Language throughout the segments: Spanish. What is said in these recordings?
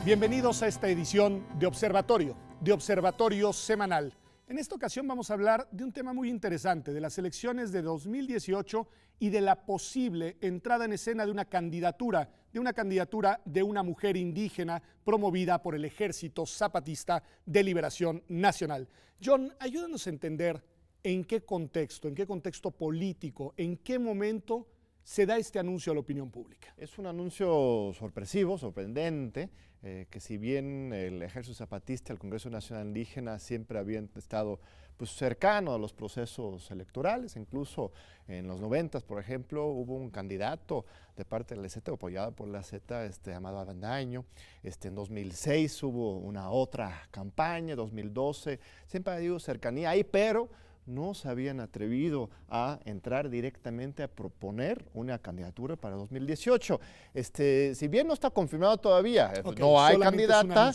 Bienvenidos a esta edición de Observatorio Semanal. En esta ocasión vamos a hablar de un tema muy interesante, de las elecciones de 2018 y de la posible entrada en escena de una candidatura de una mujer indígena promovida por el Ejército Zapatista de Liberación Nacional. John, ayúdanos a entender en qué contexto político, en qué momento se da este anuncio a la opinión pública. Es un anuncio sorpresivo, sorprendente, que si bien el Ejército Zapatista, el Congreso Nacional Indígena siempre habían estado cercano a los procesos electorales, incluso en los 90, por ejemplo, hubo un candidato de parte de la Z, apoyado por la Z, Amado Avendaño. En 2006 hubo una otra campaña, 2012, siempre ha habido cercanía ahí, pero no se habían atrevido a entrar directamente a proponer una candidatura para 2018. Si bien no está confirmado todavía, no hay candidata,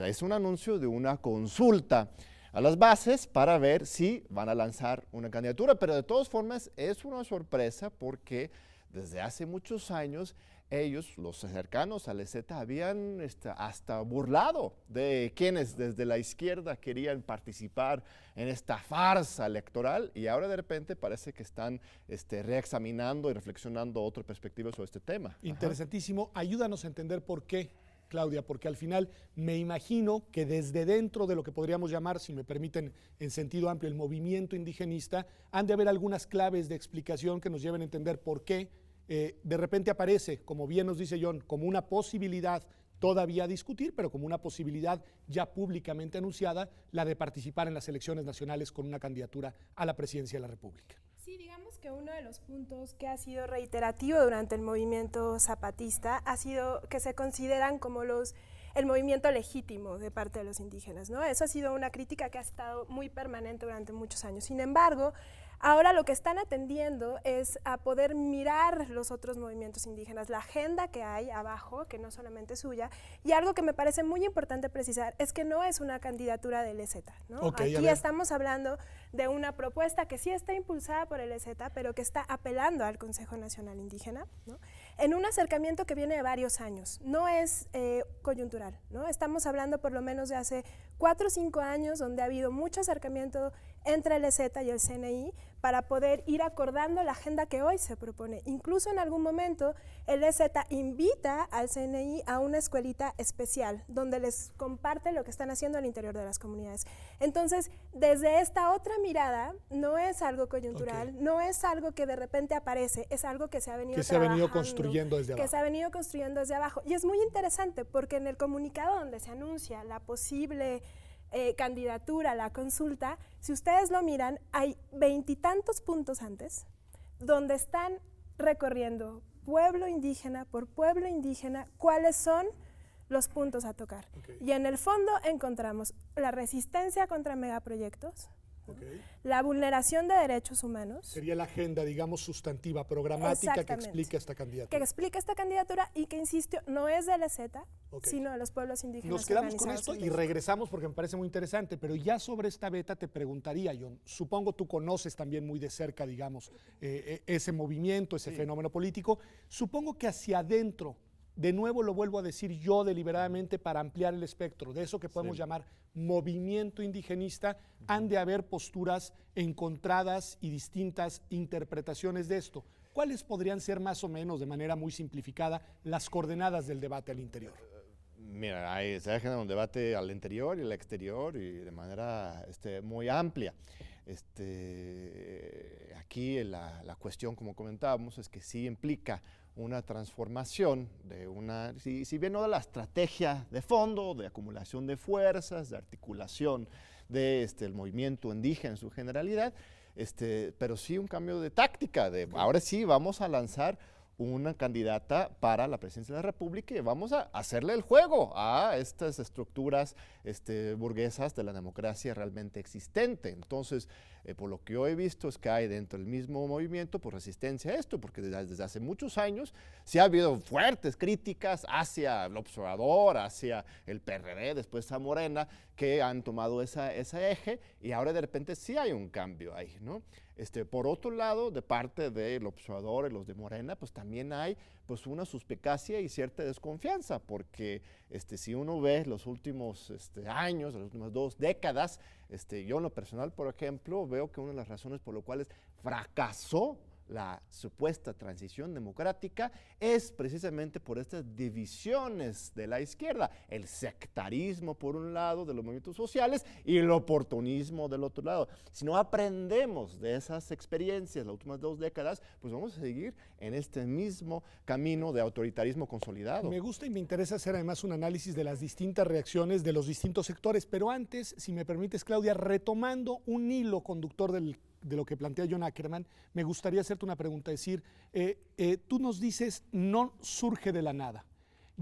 es un anuncio de una consulta a las bases para ver si van a lanzar una candidatura, pero de todas formas es una sorpresa porque desde hace muchos años ellos, los cercanos al EZ, habían hasta burlado de quienes desde la izquierda querían participar en esta farsa electoral, y ahora de repente parece que están reexaminando y reflexionando otra perspectiva sobre este tema. Interesantísimo. Ayúdanos a entender por qué, Claudia, porque al final me imagino que desde dentro de lo que podríamos llamar, si me permiten en sentido amplio, el movimiento indigenista, han de haber algunas claves de explicación que nos lleven a entender por qué de repente aparece, como bien nos dice John, como una posibilidad todavía a discutir, pero como una posibilidad ya públicamente anunciada, la de participar en las elecciones nacionales con una candidatura a la presidencia de la República. Sí, digamos que uno de los puntos que ha sido reiterativo durante el movimiento zapatista ha sido que se consideran como el movimiento legítimo de parte de los indígenas, ¿no? Eso ha sido una crítica que ha estado muy permanente durante muchos años. Sin embargo, ahora lo que están atendiendo es a poder mirar los otros movimientos indígenas, la agenda que hay abajo, que no solamente es suya, y algo que me parece muy importante precisar es que no es una candidatura del EZ, ¿no? Aquí estamos hablando de una propuesta que sí está impulsada por el EZ, pero que está apelando al Consejo Nacional Indígena, ¿no? En un acercamiento que viene de varios años, no es coyuntural, ¿no? Estamos hablando por lo menos de hace 4 o 5 años donde ha habido mucho acercamiento entre el EZ y el CNI para poder ir acordando la agenda que hoy se propone. Incluso en algún momento el EZ invita al CNI a una escuelita especial donde les comparte lo que están haciendo al interior de las comunidades. Entonces, desde esta otra mirada, no es algo coyuntural, no es algo que de repente aparece, es algo que se ha venido construyendo desde abajo. Que se ha venido construyendo desde abajo. Y es muy interesante porque en el comunicado donde se anuncia la posible candidatura a la consulta, si ustedes lo miran, hay 20 y tantos puntos antes donde están recorriendo pueblo indígena por pueblo indígena cuáles son los puntos a tocar. Y en el fondo encontramos la resistencia contra megaproyectos, la vulneración de derechos humanos. Sería la agenda, digamos, sustantiva, programática que explica esta candidatura. Que explica esta candidatura y que, insisto, no es de la EZ, sino de los pueblos indígenas. Nos quedamos con esto y regresamos porque me parece muy interesante, pero ya sobre esta beta te preguntaría, John, supongo tú conoces también muy de cerca, digamos, ese movimiento, ese fenómeno político, supongo que hacia adentro, de nuevo lo vuelvo a decir yo deliberadamente para ampliar el espectro, de eso que podemos llamar movimiento indigenista, han de haber posturas encontradas y distintas interpretaciones de esto. ¿Cuáles podrían ser más o menos, de manera muy simplificada, las coordenadas del debate al interior? Mira, se ha generado un debate al interior y al exterior y de manera muy amplia. Aquí la cuestión, como comentábamos, es que sí implica una transformación de si bien no de la estrategia de fondo, de acumulación de fuerzas, de articulación del movimiento indígena en su generalidad, pero sí un cambio de táctica, ahora sí vamos a lanzar una candidata para la presidencia de la República y vamos a hacerle el juego a estas estructuras burguesas de la democracia realmente existente. Entonces, por lo que yo he visto es que hay dentro del mismo movimiento pues, resistencia a esto, porque desde hace muchos años sí ha habido fuertes críticas hacia el Observador, hacia el PRD, después a Morena, que han tomado ese eje y ahora de repente sí hay un cambio ahí, ¿no? Por otro lado, de parte del Observador y los de Morena, pues también hay pues una suspicacia y cierta desconfianza, porque si uno ve los últimos años, las últimas 2 décadas, yo en lo personal, por ejemplo, veo que una de las razones por las cuales fracasó la supuesta transición democrática es precisamente por estas divisiones de la izquierda, el sectarismo por un lado de los movimientos sociales y el oportunismo del otro lado. Si no aprendemos de esas experiencias las últimas 2 décadas, pues vamos a seguir en este mismo camino de autoritarismo consolidado. Me gusta y me interesa hacer además un análisis de las distintas reacciones de los distintos sectores, pero antes, si me permites, Claudia, retomando un hilo conductor de lo que plantea John Ackerman, me gustaría hacerte una pregunta, decir, tú nos dices, no surge de la nada.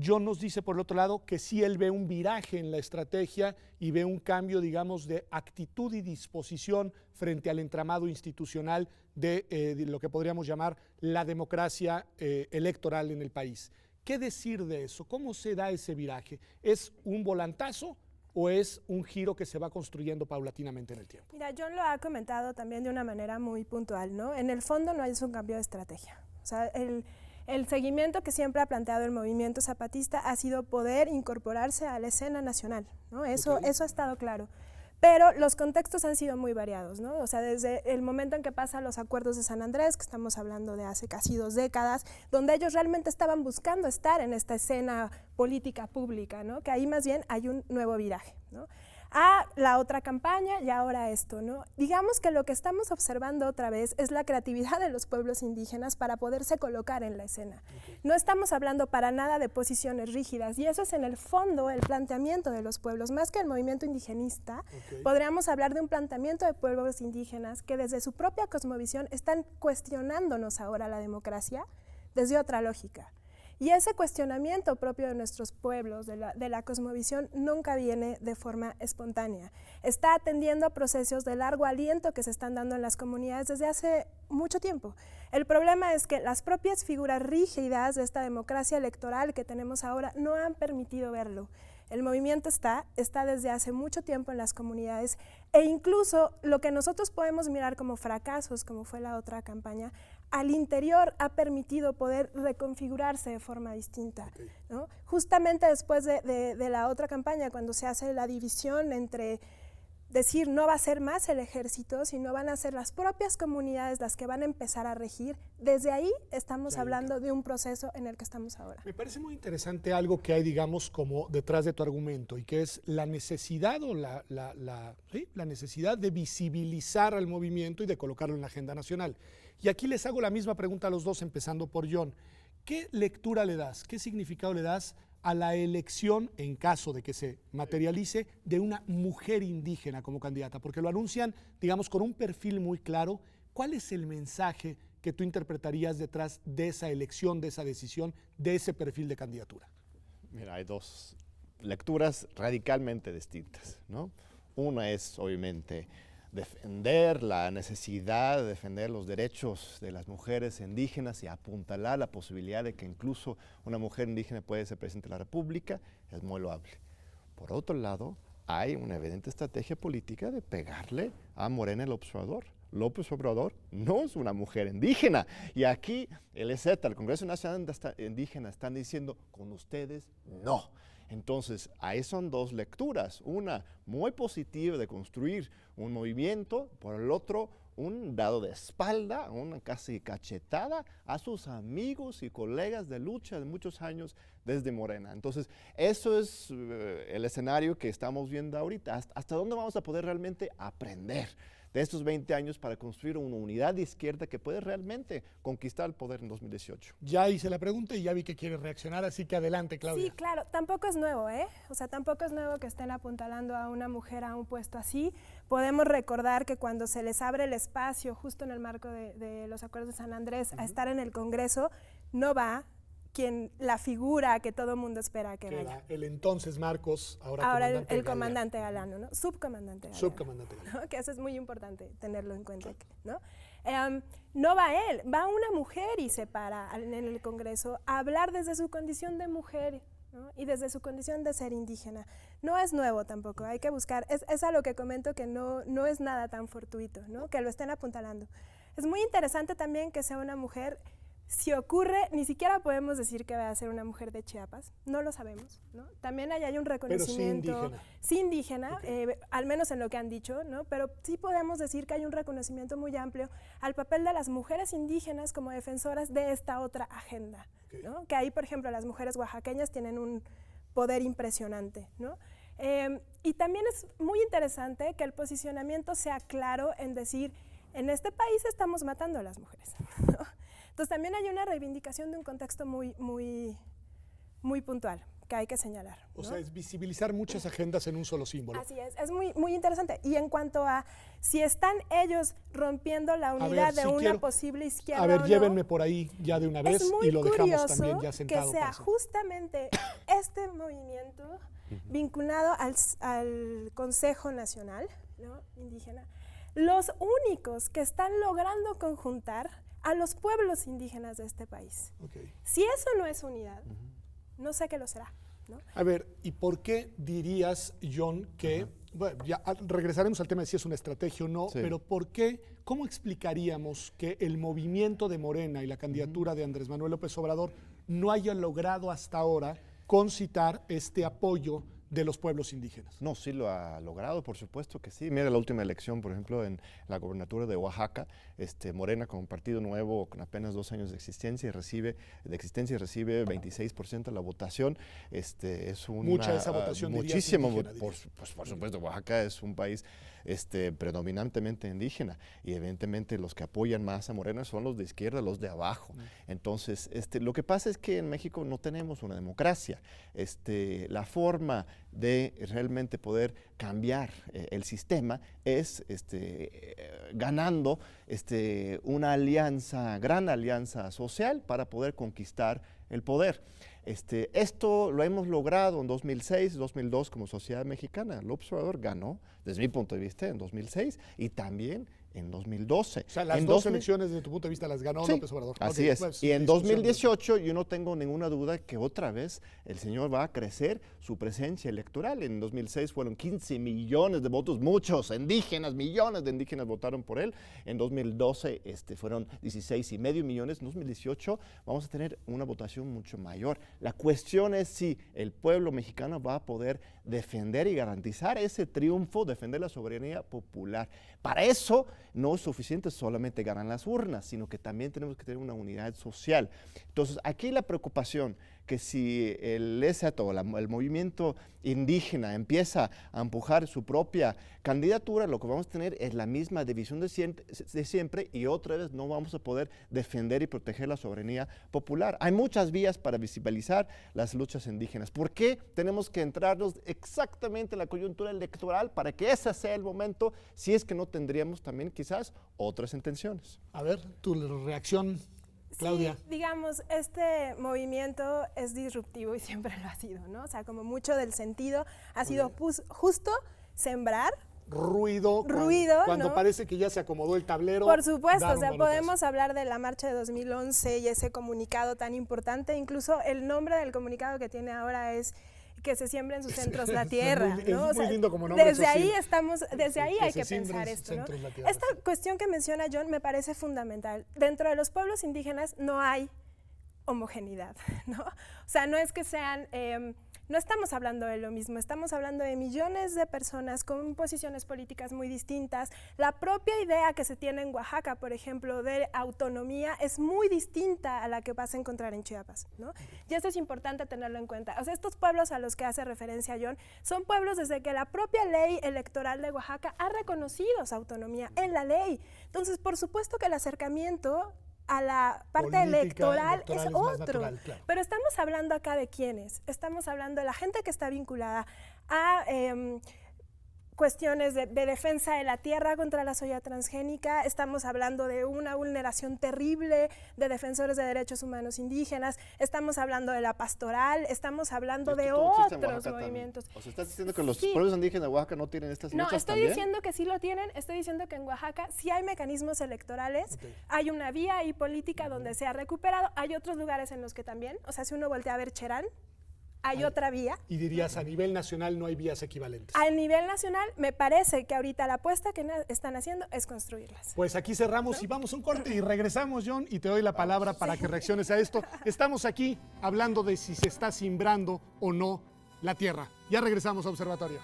John nos dice, por el otro lado, que sí él ve un viraje en la estrategia y ve un cambio, digamos, de actitud y disposición frente al entramado institucional de lo que podríamos llamar la democracia electoral en el país. ¿Qué decir de eso? ¿Cómo se da ese viraje? ¿Es un volantazo o es un giro que se va construyendo paulatinamente en el tiempo? Mira, John lo ha comentado también de una manera muy puntual, ¿no? En el fondo no es un cambio de estrategia. O sea, el seguimiento que siempre ha planteado el movimiento zapatista ha sido poder incorporarse a la escena nacional, ¿no? Eso ha estado claro. Pero los contextos han sido muy variados, ¿no? O sea, desde el momento en que pasan los acuerdos de San Andrés, que estamos hablando de hace casi 2 décadas, donde ellos realmente estaban buscando estar en esta escena política pública, ¿no? Que ahí más bien hay un nuevo viraje, ¿no? A la otra campaña y ahora esto, ¿no? Digamos que lo que estamos observando otra vez es la creatividad de los pueblos indígenas para poderse colocar en la escena. No estamos hablando para nada de posiciones rígidas y eso es en el fondo el planteamiento de los pueblos, más que el movimiento indigenista. Podríamos hablar de un planteamiento de pueblos indígenas que desde su propia cosmovisión están cuestionándonos ahora la democracia desde otra lógica. Y ese cuestionamiento propio de nuestros pueblos, de la cosmovisión, nunca viene de forma espontánea. Está atendiendo a procesos de largo aliento que se están dando en las comunidades desde hace mucho tiempo. El problema es que las propias figuras rígidas de esta democracia electoral que tenemos ahora no han permitido verlo. El movimiento está desde hace mucho tiempo en las comunidades e incluso lo que nosotros podemos mirar como fracasos, como fue la otra campaña, al interior ha permitido poder reconfigurarse de forma distinta, ¿no? Justamente después de la otra campaña, cuando se hace la división entre decir no va a ser más el ejército, sino van a ser las propias comunidades las que van a empezar a regir, desde ahí estamos hablando de un proceso en el que estamos ahora. Me parece muy interesante algo que hay, digamos, como detrás de tu argumento, y que es la necesidad o la necesidad de visibilizar al movimiento y de colocarlo en la agenda nacional. Y aquí les hago la misma pregunta a los dos, empezando por John. ¿Qué lectura le das, qué significado le das a la elección, en caso de que se materialice, de una mujer indígena como candidata? Porque lo anuncian, digamos, con un perfil muy claro. ¿Cuál es el mensaje que tú interpretarías detrás de esa elección, de esa decisión, de ese perfil de candidatura? Mira, hay 2 lecturas radicalmente distintas, ¿no? Una es, obviamente, defender la necesidad de defender los derechos de las mujeres indígenas y apuntalar la posibilidad de que incluso una mujer indígena puede ser presidente de la República, es muy loable. Por otro lado, hay una evidente estrategia política de pegarle a Morena el Observador. López Obrador no es una mujer indígena. Y aquí el EZ, el Congreso Nacional Indígena, están diciendo, con ustedes no. Entonces, ahí son 2 lecturas, una muy positiva de construir un movimiento, por el otro, un dado de espalda, una casi cachetada a sus amigos y colegas de lucha de muchos años desde Morena. Entonces, eso es el escenario que estamos viendo ahorita. ¿Hasta dónde vamos a poder realmente aprender de estos 20 años para construir una unidad de izquierda que puede realmente conquistar el poder en 2018? Ya hice la pregunta y ya vi que quieres reaccionar, así que adelante, Claudia. Sí, claro, tampoco es nuevo, ¿eh? O sea, tampoco es nuevo que estén apuntalando a una mujer a un puesto así. Podemos recordar que cuando se les abre el espacio, justo en el marco de los acuerdos de San Andrés, a estar en el Congreso, no va la figura que todo mundo espera que Que vaya. era el entonces Marcos, ahora Ahora el comandante comandante Galano, ¿no? Subcomandante Galano. Subcomandante Galano. ¿No? Que eso es muy importante tenerlo en cuenta, ¿no? No va él, va una mujer y se para en el Congreso a hablar desde su condición de mujer, ¿no? Y desde su condición de ser indígena. No es nuevo tampoco, hay que buscar, es a lo que comento que no es nada tan fortuito, ¿no? Que lo estén apuntalando. Es muy interesante también que sea una mujer. Si ocurre, ni siquiera podemos decir que va a ser una mujer de Chiapas, no lo sabemos, ¿no? También hay un reconocimiento, sí indígena, okay. Al menos en lo que han dicho, ¿no? Pero sí podemos decir que hay un reconocimiento muy amplio al papel de las mujeres indígenas como defensoras de esta otra agenda, okay. ¿No? Que ahí, por ejemplo, las mujeres oaxaqueñas tienen un poder impresionante, ¿no? Y también es muy interesante que el posicionamiento sea claro en decir, en este país estamos matando a las mujeres, ¿no? Entonces también hay una reivindicación de un contexto muy puntual que hay que señalar, ¿no? O sea, es visibilizar muchas agendas en un solo símbolo. Así es muy interesante. Y en cuanto a si están ellos rompiendo la unidad de una posible izquierda a ver, o no, llévenme por ahí ya de una vez y lo dejamos también ya sentado. Que sea justamente este movimiento vinculado al Consejo Nacional, ¿no? Indígena, los únicos que están logrando conjuntar a los pueblos indígenas de este país. Okay. Si eso no es unidad, no sé qué lo será, ¿no? A ver, ¿y por qué dirías, John, que, bueno, ya regresaremos al tema de si es una estrategia o no, sí. Pero ¿por qué, cómo explicaríamos que el movimiento de Morena y la candidatura de Andrés Manuel López Obrador no haya logrado hasta ahora concitar este apoyo de los pueblos indígenas? No, sí lo ha logrado, por supuesto que sí. Mira la última elección, por ejemplo, en la gobernatura de Oaxaca, Morena como partido nuevo con apenas 2 años de existencia recibe 26% de la votación. Es una, mucha esa votación. Muchísimo, por supuesto, Oaxaca es un país predominantemente indígena y evidentemente los que apoyan más a Morena son los de izquierda, los de abajo. Entonces, lo que pasa es que en México no tenemos una democracia. La forma de realmente poder cambiar el sistema es ganando una alianza, gran alianza social para poder conquistar el poder. Esto lo hemos logrado en 2006, 2002 como sociedad mexicana. López Obrador ganó, desde mi punto de vista, en 2006 y también en 2012. O sea, las dos elecciones, desde tu punto de vista, las ganó López Obrador. Así es. Pues, y en 2018 yo no tengo ninguna duda que otra vez el señor va a crecer su presencia electoral. En 2006 fueron 15 millones de votos, muchos indígenas, millones de indígenas votaron por él. En 2012 fueron 16,5 millones. En 2018 vamos a tener una votación mucho mayor. La cuestión es si el pueblo mexicano va a poder defender y garantizar ese triunfo, defender la soberanía popular. Para eso no es suficiente solamente ganar las urnas, sino que también tenemos que tener una unidad social. Entonces, aquí la preocupación que si el ESAT o el movimiento indígena empieza a empujar su propia candidatura, lo que vamos a tener es la misma división de siempre y otra vez no vamos a poder defender y proteger la soberanía popular. Hay muchas vías para visibilizar las luchas indígenas. ¿Por qué tenemos que entrarnos exactamente en la coyuntura electoral para que ese sea el momento, si es que no tendríamos también quizás otras intenciones? A ver, tu reacción, Claudia. Sí, digamos, este movimiento es disruptivo y siempre lo ha sido, ¿no? O sea, como mucho del sentido ha sido justo sembrar ruido cuando ¿no? Parece que ya se acomodó el tablero. Por supuesto, o sea, podemos hablar de la marcha de 2011 y ese comunicado tan importante, incluso el nombre del comunicado que tiene ahora es que se siembra en sus centros la tierra, ¿no? Es muy lindo como nombre. Desde ahí hay que pensar esto, ¿no? Esta cuestión que menciona John me parece fundamental. Dentro de los pueblos indígenas no hay homogeneidad, ¿no? O sea, no es que sean, no estamos hablando de lo mismo, estamos hablando de millones de personas con posiciones políticas muy distintas. La propia idea que se tiene en Oaxaca, por ejemplo, de autonomía es muy distinta a la que vas a encontrar en Chiapas, ¿no? Y esto es importante tenerlo en cuenta. O sea, estos pueblos a los que hace referencia John son pueblos desde que la propia ley electoral de Oaxaca ha reconocido su autonomía en la ley. Entonces, por supuesto que el acercamiento a la parte electoral es otro, natural, claro. Pero estamos hablando acá de quiénes, estamos hablando de la gente que está vinculada a cuestiones de defensa de la tierra contra la soya transgénica, estamos hablando de una vulneración terrible de defensores de derechos humanos indígenas, estamos hablando de la pastoral, estamos hablando de otros movimientos. O sea, ¿estás diciendo que los pueblos indígenas de Oaxaca no tienen estas luchas No, también? diciendo que sí lo tienen, estoy diciendo que en Oaxaca sí hay mecanismos electorales, hay una vía ahí política donde se ha recuperado, hay otros lugares en los que también, o sea, si uno voltea a ver Cherán, hay otra vía. Y dirías, a nivel nacional no hay vías equivalentes. A nivel nacional, me parece que ahorita la apuesta que están haciendo es construirlas. Pues aquí cerramos y vamos a un corte y regresamos, John, y te doy la palabra para que reacciones a esto. Estamos aquí hablando de si se está simbrando o no la tierra. Ya regresamos a Observatorio.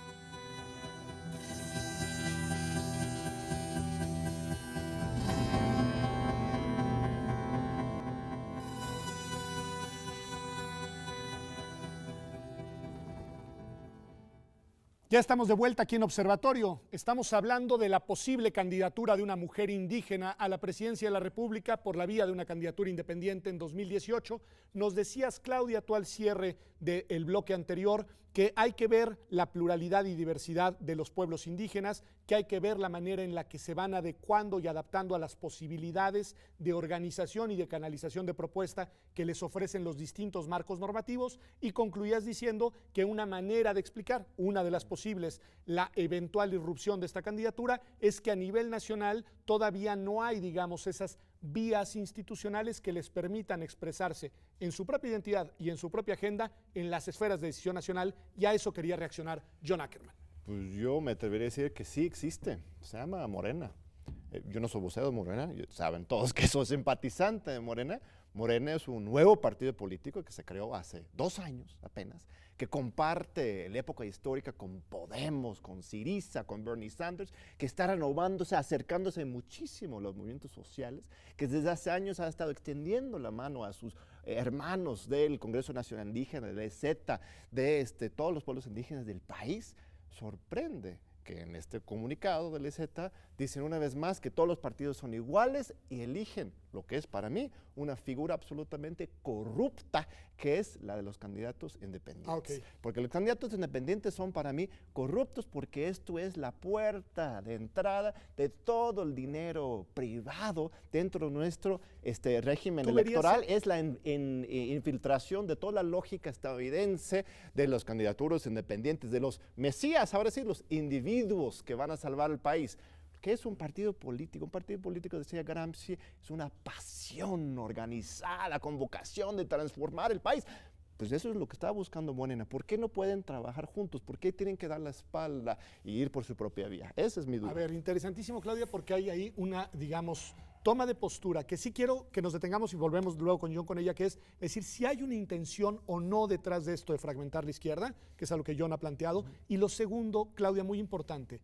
Ya estamos de vuelta aquí en Observatorio. Estamos hablando de la posible candidatura de una mujer indígena a la presidencia de la República por la vía de una candidatura independiente en 2018. Nos decías, Claudia, tú al cierre del bloque anterior, que hay que ver la pluralidad y diversidad de los pueblos indígenas, que hay que ver la manera en la que se van adecuando y adaptando a las posibilidades de organización y de canalización de propuesta que les ofrecen los distintos marcos normativos, y concluías diciendo que una manera de explicar, una de las posibles, la eventual irrupción de esta candidatura es que a nivel nacional todavía no hay, digamos, esas vías institucionales que les permitan expresarse en su propia identidad y en su propia agenda en las esferas de decisión nacional, y a eso quería reaccionar John Ackerman. Pues yo me atrevería a decir que sí existe, se llama Morena. Yo no soy vocero de Morena, saben todos que soy simpatizante de Morena. Morena es un nuevo partido político que se creó hace 2 años apenas, que comparte la época histórica con Podemos, con Syriza, con Bernie Sanders, que está renovándose, acercándose muchísimo a los movimientos sociales, que desde hace años ha estado extendiendo la mano a sus hermanos del Congreso Nacional Indígena, del EZ, de todos los pueblos indígenas del país. Sorprende que en este comunicado del EZ dicen una vez más que todos los partidos son iguales y eligen lo que es para mí una figura absolutamente corrupta, que es la de los candidatos independientes. Porque los candidatos independientes son para mí corruptos porque esto es la puerta de entrada de todo el dinero privado dentro de nuestro régimen electoral. Es la infiltración de toda la lógica estadounidense de los candidaturas independientes, de los mesías, ahora sí, los individuos que van a salvar el país. ¿Qué es un partido político? Un partido político, decía Gramsci, es una pasión organizada con vocación de transformar el país. Pues eso es lo que estaba buscando Morena. ¿Por qué no pueden trabajar juntos? ¿Por qué tienen que dar la espalda y ir por su propia vía? Esa es mi duda. A ver, interesantísimo, Claudia, porque hay ahí una, digamos, toma de postura que sí quiero que nos detengamos y volvemos luego con John con ella, que es decir, si hay una intención o no detrás de esto de fragmentar la izquierda, que es a lo que John ha planteado. Y lo segundo, Claudia, muy importante,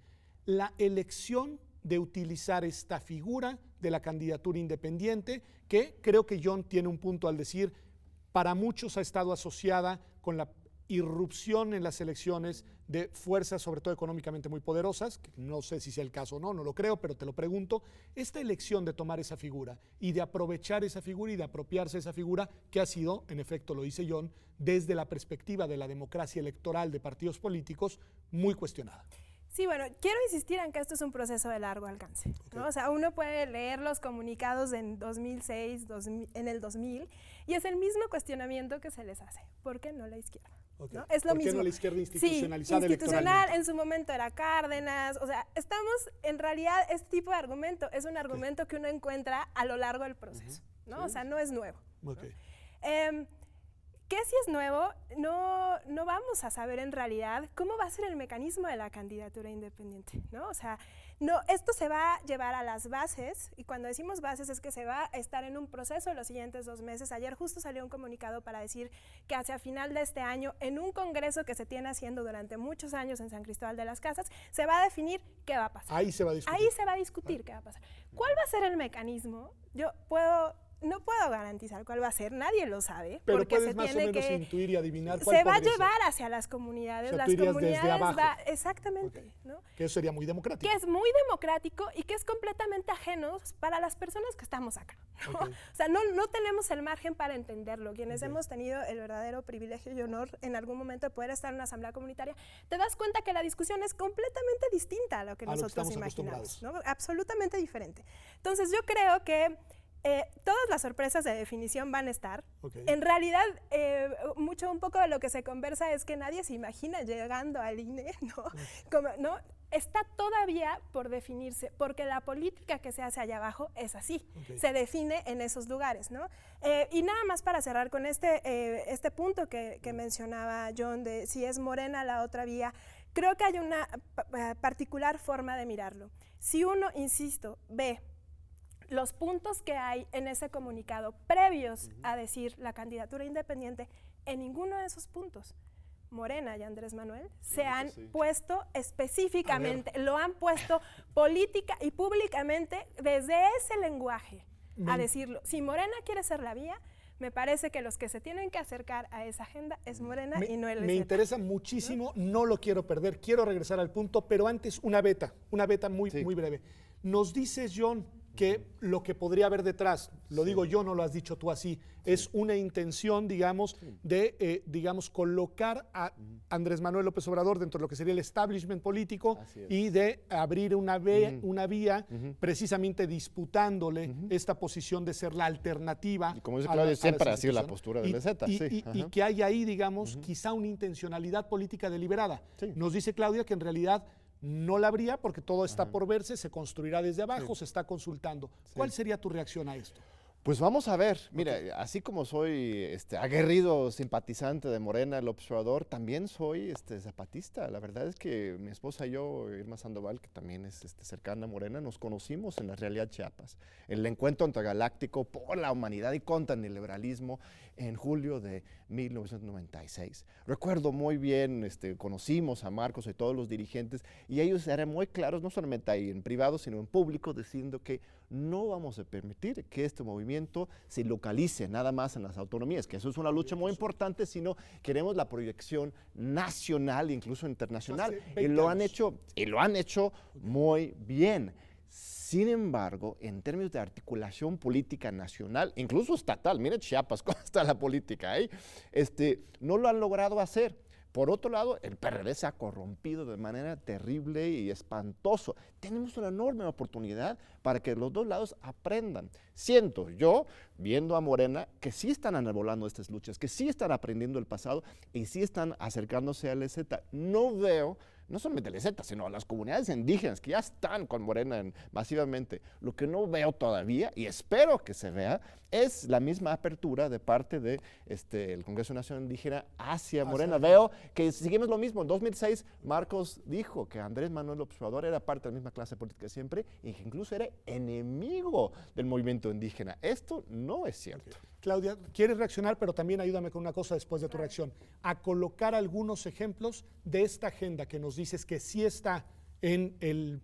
la elección de utilizar esta figura de la candidatura independiente, que creo que John tiene un punto al decir, para muchos ha estado asociada con la irrupción en las elecciones de fuerzas, sobre todo económicamente muy poderosas, que no sé si sea el caso o no, no lo creo, pero te lo pregunto. Esta elección de tomar esa figura y de aprovechar esa figura y de apropiarse de esa figura, que ha sido, en efecto lo dice John, desde la perspectiva de la democracia electoral de partidos políticos, muy cuestionada. Sí, bueno, quiero insistir en que esto es un proceso de largo alcance, ¿no? O sea, uno puede leer los comunicados en 2006, en el 2000, y es el mismo cuestionamiento que se les hace. ¿Por qué no la izquierda? ¿No? Es lo ¿Por mismo. qué no la izquierda institucionalizada sí, institucional, electoralmente? en su momento era Cárdenas, o sea, estamos, en realidad, este tipo de argumento es un argumento que uno encuentra a lo largo del proceso, ¿no? O sea, no es nuevo. ¿No? ¿Qué si es nuevo? No vamos a saber en realidad cómo va a ser el mecanismo de la candidatura independiente, ¿no? O sea, esto se va a llevar a las bases, y cuando decimos bases es que se va a estar en un proceso los siguientes 2 meses. Ayer justo salió un comunicado para decir que hacia final de este año, en un congreso que se tiene haciendo durante muchos años en San Cristóbal de las Casas, se va a definir qué va a pasar. Ahí se va a discutir. Ahí se va a discutir qué va a pasar. ¿Cuál va a ser el mecanismo? Yo puedo no puedo garantizar cuál va a ser, nadie lo sabe. Pero porque puedes se más o tiene menos que intuir y adivinar cuál se va a podría ser. llevar hacia las comunidades, O sea, las tú irías desde comunidades abajo. exactamente, Okay. ¿no? Que eso sería muy democrático. Que es muy democrático y que es completamente ajeno para las personas que estamos acá, ¿no? Okay. O sea, no tenemos el margen para entenderlo. Quienes hemos tenido el verdadero privilegio y honor en algún momento de poder estar en una asamblea comunitaria, te das cuenta que la discusión es completamente distinta a lo que A lo que nosotros estamos imaginamos, ¿no? Absolutamente diferente. Entonces yo creo que todas las sorpresas de definición van a estar. Okay. En realidad, un poco de lo que se conversa es que nadie se imagina llegando al INE, ¿no? Como, ¿no? Está todavía por definirse, porque la política que se hace allá abajo es así, Okay. se define en esos lugares, ¿no? Y nada más para cerrar con este punto que mencionaba John, de si es Morena la otra vía, creo que hay una particular forma de mirarlo. Si uno, insisto, ve los puntos que hay en ese comunicado previos a decir la candidatura independiente, en ninguno de esos puntos Morena y Andrés Manuel se han puesto específicamente, lo han puesto política y públicamente desde ese lenguaje a decirlo. Si Morena quiere ser la vía, me parece que los que se tienen que acercar a esa agenda es Morena y no el Me interesa muchísimo, no lo quiero perder, quiero regresar al punto, pero antes una beta muy breve. Nos dices, John, que lo que podría haber detrás, lo digo yo, no lo has dicho tú así, es una intención, digamos, de, colocar a Andrés Manuel López Obrador dentro de lo que sería el establishment político y de abrir una vía precisamente disputándole esta posición de ser la alternativa. Y como dice Claudia, siempre ha sido la postura del EZ. Y que hay ahí, digamos, quizá una intencionalidad política deliberada. Sí. Nos dice Claudia que en realidad no la habría porque todo está por verse, se construirá desde abajo, se está consultando. ¿Cuál sería tu reacción a esto? Pues vamos a ver, mira, así como soy aguerrido simpatizante de Morena, el observador, también soy zapatista. La verdad es que mi esposa y yo, Irma Sandoval, que también es cercana a Morena, nos conocimos en la realidad Chiapas. El encuentro intergaláctico por la humanidad y contra el liberalismo en julio de 1996. Recuerdo muy bien, conocimos a Marcos y todos los dirigentes y ellos eran muy claros, no solamente ahí en privado, sino en público, diciendo que no vamos a permitir que este movimiento se localice nada más en las autonomías, que eso es una lucha muy importante, sino queremos la proyección nacional e incluso internacional. Y lo han hecho muy bien. Sin embargo, en términos de articulación política nacional, incluso estatal, mire Chiapas, cómo está la política ahí, no lo han logrado hacer. Por otro lado, el PRD se ha corrompido de manera terrible y espantoso. Tenemos una enorme oportunidad para que los dos lados aprendan. Siento yo, viendo a Morena, que sí están enarbolando estas luchas, que sí están aprendiendo el pasado y sí están acercándose al EZ. No veo, no solamente al EZ, sino a las comunidades indígenas que ya están con Morena masivamente. Lo que no veo todavía, y espero que se vea, es la misma apertura de parte de el Congreso Nacional Indígena hacia Morena. Veo que seguimos lo mismo. En 2006, Marcos dijo que Andrés Manuel López Obrador era parte de la misma clase política siempre y que incluso era enemigo del movimiento indígena. Esto no es cierto. Claudia, quieres reaccionar, pero también ayúdame con una cosa después de tu reacción. A colocar algunos ejemplos de esta agenda que nos dices que sí está en el,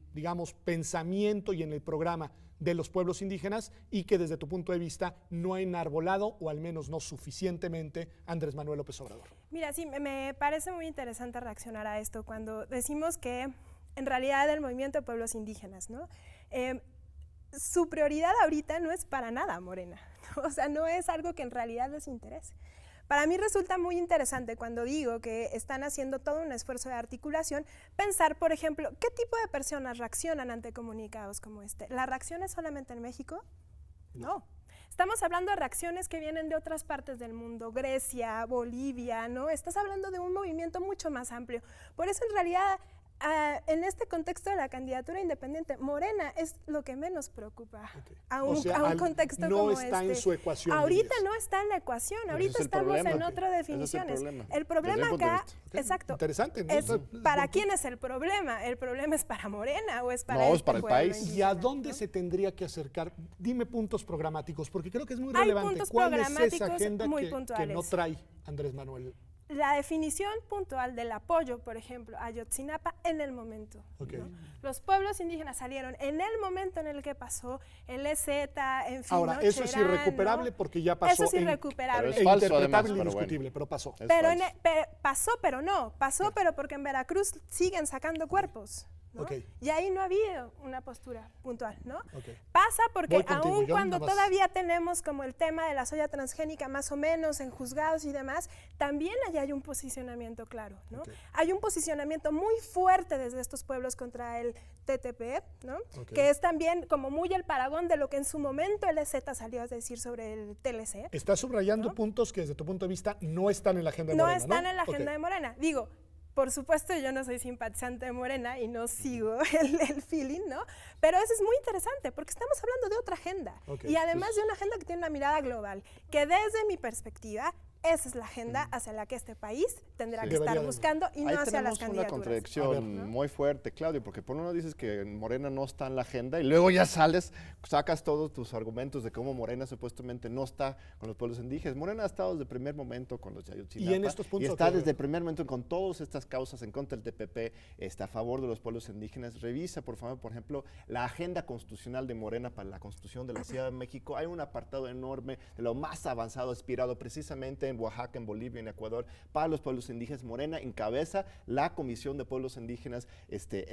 pensamiento y en el programa de los pueblos indígenas y que desde tu punto de vista no ha enarbolado, o al menos no suficientemente, Andrés Manuel López Obrador. Mira, sí, me parece muy interesante reaccionar a esto cuando decimos que en realidad el movimiento de pueblos indígenas, ¿no? Su prioridad ahorita no es para nada Morena, ¿no? O sea, no es algo que en realidad les interese. Para mí resulta muy interesante cuando digo que están haciendo todo un esfuerzo de articulación, pensar, por ejemplo, ¿qué tipo de personas reaccionan ante comunicados como este? ¿La reacción es solamente en México? No. Estamos hablando de reacciones que vienen de otras partes del mundo, Grecia, Bolivia, ¿no? Estás hablando de un movimiento mucho más amplio. Por eso, en realidad, en este contexto de la candidatura independiente, Morena es lo que menos preocupa a un contexto como este. No está en su ecuación. Ahorita no está en la ecuación, ahorita estamos en otra definiciones. El problema acá, exacto, interesante, ¿no? es ¿para quién es el problema? ¿El problema es para Morena o es para es para el país? indígena? ¿Y a dónde se tendría que acercar? Dime puntos programáticos, porque creo que es muy Hay relevante. puntos ¿Cuál es esa programáticos agenda muy que no puntuales. trae Andrés Manuel? la definición puntual del apoyo, por ejemplo, a Ayotzinapa en el momento. Okay. ¿No? Los pueblos indígenas salieron en el momento en el que pasó el EZ, en fin. Ahora, ¿no? eso es Cherán, irrecuperable ¿no? porque ya pasó. Eso es irrecuperable. Pero es falso, interpretable además, e pero indiscutible, bueno. pero pasó. Es Pero falso. pasó, pero no. Pasó, pero porque en Veracruz siguen sacando cuerpos. ¿no? Ok. Y ahí no ha habido una postura puntual, ¿no? Ok. Pasa porque Voy contigo, aun John, cuando nada más. todavía tenemos como el tema de la soya transgénica más o menos en juzgados y demás, también allá hay un posicionamiento claro, ¿no? Ok. Hay un posicionamiento muy fuerte desde estos pueblos contra el TTP, ¿no? Ok. Que es también como muy el paragón de lo que en su momento el EZ salió a decir sobre el TLC. Estás subrayando puntos que desde tu punto de vista no están en la agenda de No Morena, están ¿no? en la agenda Ok. de Morena. Digo, por supuesto, yo no soy simpatizante de Morena y no sigo el feeling, ¿no? Pero eso es muy interesante porque estamos hablando de otra agenda. Ok, Y además de una agenda que tiene una mirada global, que desde mi perspectiva, esa es la agenda hacia la que este país tendrá Sí. que estar Debería de- buscando y no Ahí hacia tenemos las una candidaturas. contradicción A ver. muy fuerte, Claudio, porque por uno dices que Morena no está en la agenda y luego ya sacas todos tus argumentos de cómo Morena supuestamente no está con los pueblos indígenas. Morena ha estado desde el primer momento con los de Ayotzinapa Y en estos puntos y está que- desde el primer momento con todas estas causas en contra del TPP, está a favor de los pueblos indígenas. Revisa, por favor, por ejemplo, la agenda constitucional de Morena para la Constitución de la Ciudad de México. Hay un apartado enorme de lo más avanzado, inspirado precisamente en Oaxaca, en Bolivia, en Ecuador, para los pueblos indígenas. Morena encabeza la Comisión de Pueblos Indígenas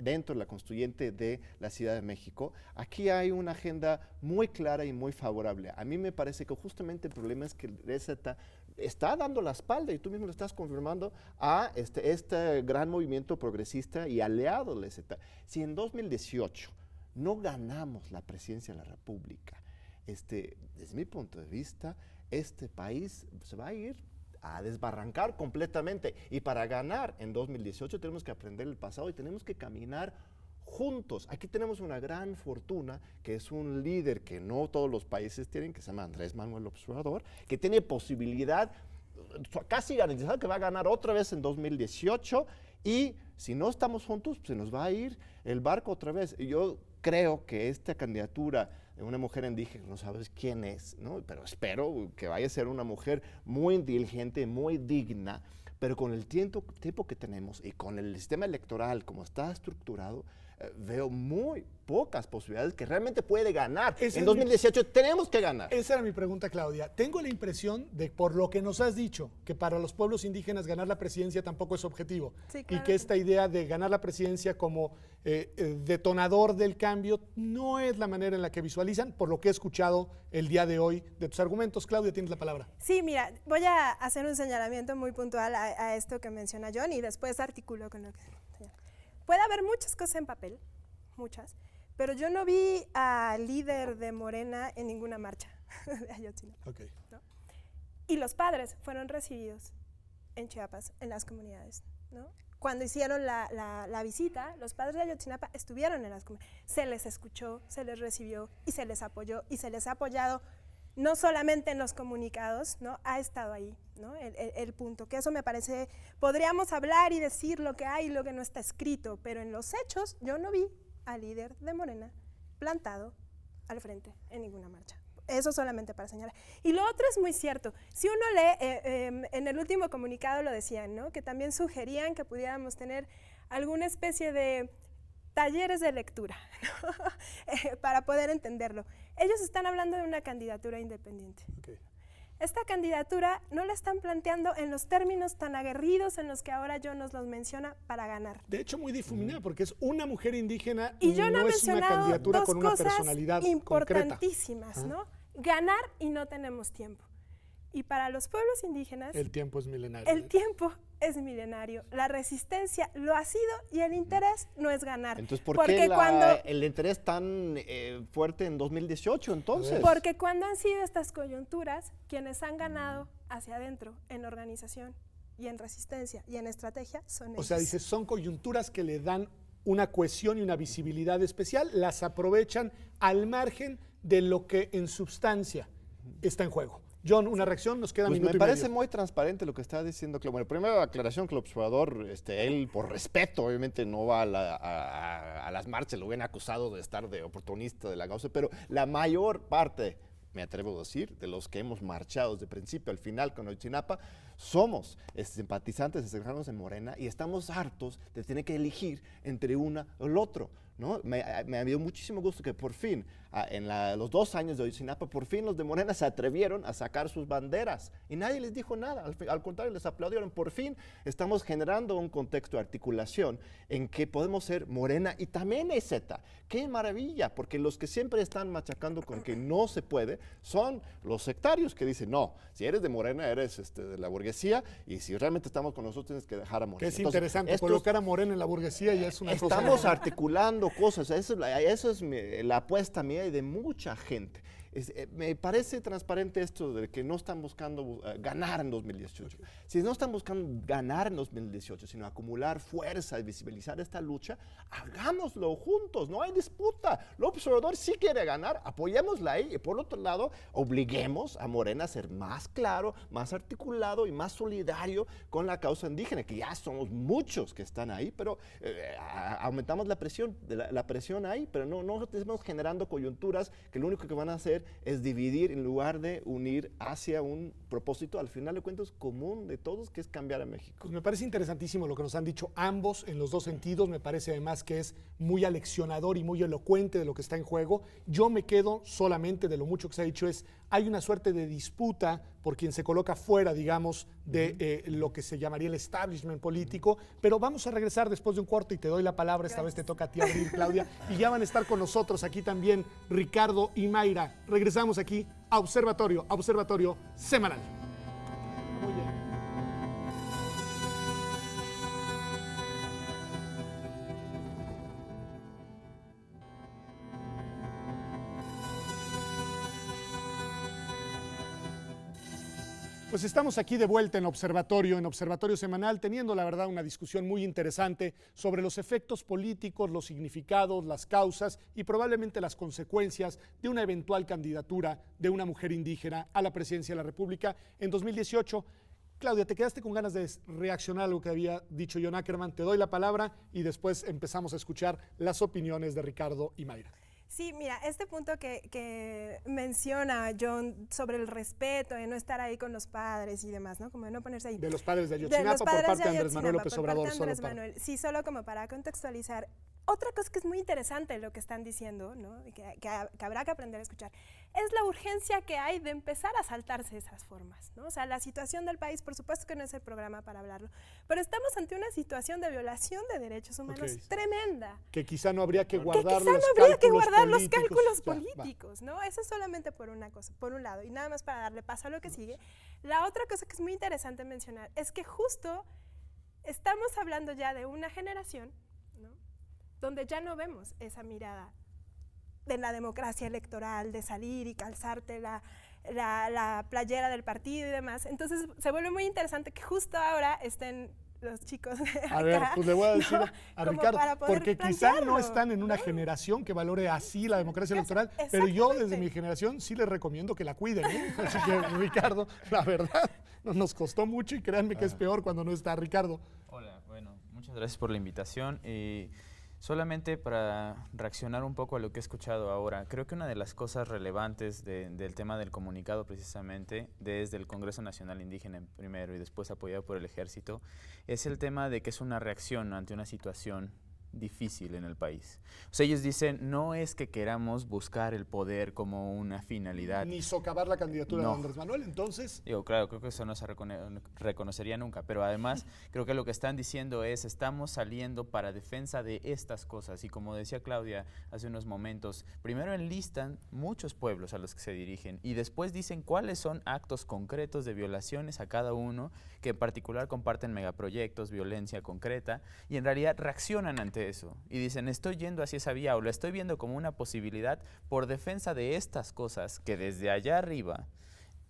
dentro de la constituyente de la Ciudad de México. Aquí hay una agenda muy clara y muy favorable. A mí me parece que justamente el problema es que el EZ está dando la espalda, y tú mismo lo estás confirmando, a este gran movimiento progresista y aliado del EZ. Si en 2018 no ganamos la presidencia de la República, desde mi punto de vista, este país se va a ir a desbarrancar completamente. Y para ganar en 2018 tenemos que aprender el pasado y tenemos que caminar juntos. Aquí tenemos una gran fortuna, que es un líder que no todos los países tienen, que se llama Andrés Manuel López Obrador, que tiene posibilidad casi garantizada que va a ganar otra vez en 2018, y si no estamos juntos, se nos va a ir el barco otra vez. Y yo creo que esta candidatura de una mujer indígena, no sabes quién es, ¿no? Pero espero que vaya a ser una mujer muy inteligente, muy digna, pero con el tiempo que tenemos y con el sistema electoral como está estructurado, veo muy pocas posibilidades que realmente puede ganar. En 2018 tenemos que ganar. Esa era mi pregunta, Claudia. Tengo la impresión de, por lo que nos has dicho, que para los pueblos indígenas ganar la presidencia tampoco es objetivo. Sí, claro y que esta idea de ganar la presidencia como detonador del cambio no es la manera en la que visualizan, por lo que he escuchado el día de hoy de tus argumentos. Claudia, tienes la palabra. Sí, mira, voy a hacer un señalamiento muy puntual a esto que menciona John y después articulo con lo que señala. Puede haber muchas cosas en papel, muchas, pero yo no vi al líder de Morena en ninguna marcha de Ayotzinapa. Okay. ¿No? Y los padres fueron recibidos en Chiapas, en las comunidades, ¿no? Cuando hicieron la visita, los padres de Ayotzinapa estuvieron en las comunidades. Se les escuchó, se les recibió y se les apoyó y se les ha apoyado no solamente en los comunicados, ¿no? Ha estado ahí, ¿no? El punto, que eso me parece, podríamos hablar y decir lo que hay y lo que no está escrito, pero en los hechos yo no vi al líder de Morena plantado al frente en ninguna marcha. Eso solamente para señalar. Y lo otro es muy cierto. Si uno lee, en el último comunicado lo decían, ¿no? Que también sugerían que pudiéramos tener alguna especie de talleres de lectura, ¿no? Para poder entenderlo. Ellos están hablando de una candidatura independiente. Okay. Esta candidatura no la están planteando en los términos tan aguerridos en los que ahora John nos los menciona para ganar. De hecho, muy difuminada, porque es una mujer indígena Y John no ha es una mencionado candidatura dos con una cosas personalidad importantísimas, concreta. ¿no? Ganar y no tenemos tiempo. Y para los pueblos indígenas, El tiempo es milenario. el tiempo es milenario. La resistencia lo ha sido y el interés no es ganar. Entonces, ¿por Porque qué el interés tan fuerte en 2018 entonces? Porque cuando han sido estas coyunturas, quienes han ganado hacia adentro en organización y en resistencia y en estrategia son ellos. O sea, dices, son coyunturas que le dan una cohesión y una visibilidad especial, las aprovechan al margen de lo que en substancia está en juego. John, una reacción, nos queda Pues minuto me y parece medio. muy transparente lo que está diciendo Claudio. Bueno, primero aclaración que el observador, él por respeto obviamente no va a las marchas, lo ven acusado de estar de oportunista de la causa, pero la mayor parte, me atrevo a decir, de los que hemos marchado desde principio al final con Ayotzinapa, somos simpatizantes cercanos de Morena y estamos hartos de tener que elegir entre una o el otro, ¿no? Me dio muchísimo gusto que por fin, en los 2 años de Ayotzinapa, por fin los de Morena se atrevieron a sacar sus banderas y nadie les dijo nada, al contrario, les aplaudieron. Por fin estamos generando un contexto de articulación en que podemos ser Morena y también EZ. ¡Qué maravilla! Porque los que siempre están machacando con que no se puede son los sectarios que dicen, no, si eres de Morena eres de la burguesía y si realmente estamos con nosotros tienes que dejar a Morena. Que es interesante, colocar a Morena en la burguesía ya es una cosa. Estamos articulando cosas, eso es la apuesta mía y de mucha gente. Me parece transparente esto de que no están buscando ganar en 2018. Si no están buscando ganar en 2018, sino acumular fuerza y visibilizar esta lucha, hagámoslo juntos, no hay disputa. López Obrador sí quiere ganar, apoyémosla ahí. Y por otro lado, obliguemos a Morena a ser más claro, más articulado y más solidario con la causa indígena, que ya somos muchos que están ahí, pero aumentamos la presión ahí, pero no estemos generando coyunturas que lo único que van a hacer es dividir en lugar de unir hacia un propósito, al final de cuentas, común de todos, que es cambiar a México. Pues me parece interesantísimo lo que nos han dicho ambos en los dos sentidos. Me parece además que es muy aleccionador y muy elocuente de lo que está en juego. Yo me quedo solamente de lo mucho que se ha dicho hay una suerte de disputa por quien se coloca fuera, digamos, de lo que se llamaría el establishment político, pero vamos a regresar después de un corte y te doy la palabra. Esta vez te toca a ti abrir, Claudia, y ya van a estar con nosotros aquí también Ricardo y Mayra. Regresamos aquí a Observatorio Semanal. Muy bien. Pues estamos aquí de vuelta en Observatorio Semanal, teniendo la verdad una discusión muy interesante sobre los efectos políticos, los significados, las causas y probablemente las consecuencias de una eventual candidatura de una mujer indígena a la presidencia de la República en 2018. Claudia, te quedaste con ganas de reaccionar a lo que había dicho John Ackerman. Te doy la palabra y después empezamos a escuchar las opiniones de Ricardo y Mayra. Sí, mira, este punto que menciona John sobre el respeto, de no estar ahí con los padres y demás, ¿no? Como de no ponerse ahí. De los padres de Ayotzinapa por parte de Andrés Manuel López Obrador. Sí, solo como para contextualizar. Otra cosa que es muy interesante lo que están diciendo, ¿no? que habrá que aprender a escuchar, es la urgencia que hay de empezar a saltarse esas formas, ¿no? O sea, la situación del país, por supuesto que no es el programa para hablarlo, pero estamos ante una situación de violación de derechos humanos tremenda. Que quizá no habría que guardar los cálculos políticos, ¿no? Eso es solamente por una cosa, por un lado, y nada más para darle paso a lo que sigue. La otra cosa que es muy interesante mencionar es que justo estamos hablando ya de una generación, ¿no?, donde ya no vemos esa mirada de la democracia electoral, de salir y calzarte la playera del partido y demás. Entonces se vuelve muy interesante que justo ahora estén los chicos de acá, a ver, pues le voy a decir a Ricardo, porque quizá no están en una ¿no?, generación que valore así la democracia electoral, pero yo desde mi generación sí les recomiendo que la cuiden, ¿eh? Así que Ricardo, la verdad, nos costó mucho y créanme que es peor cuando no está Ricardo. Hola, bueno, muchas gracias por la invitación. Solamente para reaccionar un poco a lo que he escuchado ahora, creo que una de las cosas relevantes del tema del comunicado precisamente, desde el Congreso Nacional Indígena primero y después apoyado por el Ejército, es el tema de que es una reacción ante una situación difícil en el país. O sea, ellos dicen, no es que queramos buscar el poder como una finalidad. Ni socavar la candidatura de Andrés Manuel, entonces. Digo, claro, creo que eso no se reconocería nunca, pero además creo que lo que están diciendo es, estamos saliendo para defensa de estas cosas, y como decía Claudia hace unos momentos, primero enlistan muchos pueblos a los que se dirigen, y después dicen cuáles son actos concretos de violaciones a cada uno, que en particular comparten megaproyectos, violencia concreta, y en realidad reaccionan ante eso y dicen, estoy yendo hacia esa vía o lo estoy viendo como una posibilidad por defensa de estas cosas que desde allá arriba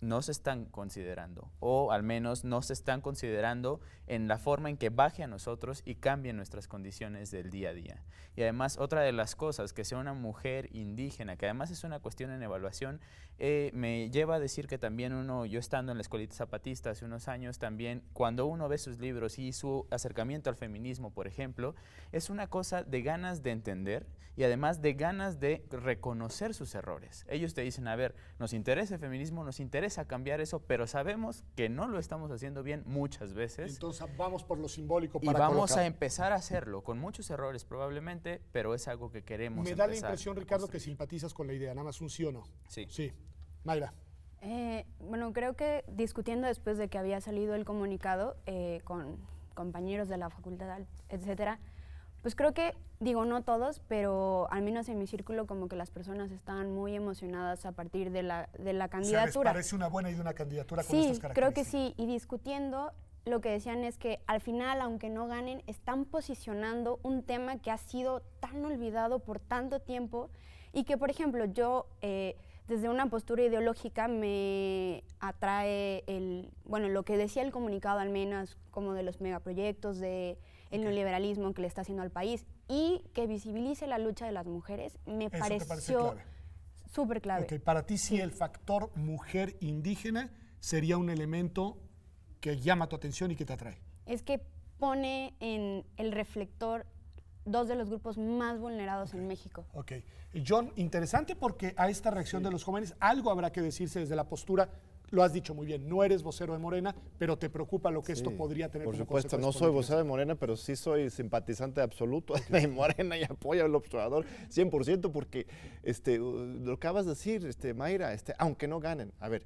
no se están considerando, o al menos no se están considerando en la forma en que baje a nosotros y cambie nuestras condiciones del día a día. Y además, otra de las cosas, que sea una mujer indígena, que además es una cuestión en evaluación, me lleva a decir que también yo estando en la Escuelita Zapatista hace unos años, también cuando uno ve sus libros y su acercamiento al feminismo, por ejemplo, es una cosa de ganas de entender y además de ganas de reconocer sus errores. Ellos te dicen, a ver, nos interesa el feminismo, nos interesa interesa cambiar eso, pero sabemos que no lo estamos haciendo bien muchas veces. Entonces vamos por lo simbólico Y para vamos colocar. a empezar a hacerlo, con muchos errores probablemente, pero es algo que queremos Me da la empezar impresión, a Ricardo, que construir. simpatizas con la idea, nada más un sí o no. Sí. Sí. Mayra. Bueno, creo que discutiendo después de que había salido el comunicado con compañeros de la facultad, etcétera, pues creo que, digo, no todos, pero al menos en mi círculo como que las personas estaban muy emocionadas a partir de la O sea, ¿les candidatura. parece una buena idea una candidatura con Sí, estas creo que características? sí, y discutiendo lo que decían es que al final, aunque no ganen, están posicionando un tema que ha sido tan olvidado por tanto tiempo y que, por ejemplo, yo desde una postura ideológica me atrae lo que decía el comunicado al menos como de los megaproyectos, de el neoliberalismo que le está haciendo al país y que visibilice la lucha de las mujeres, me Eso te parece pareció clave. súper clave. Ok, para ti sí el factor mujer indígena sería un elemento que llama tu atención y que te atrae. Es que pone en el reflector dos de los grupos más vulnerados en México. Ok. John, interesante porque a esta reacción de los jóvenes algo habrá que decirse desde la postura. Lo has dicho muy bien, no eres vocero de Morena, pero te preocupa lo que esto Sí, podría tener por como supuesto, no consecuencias soy políticas. vocero de Morena, pero sí soy simpatizante absoluto de Morena y apoyo al observador 100% porque lo que acabas de decir, Mayra, aunque no ganen, a ver,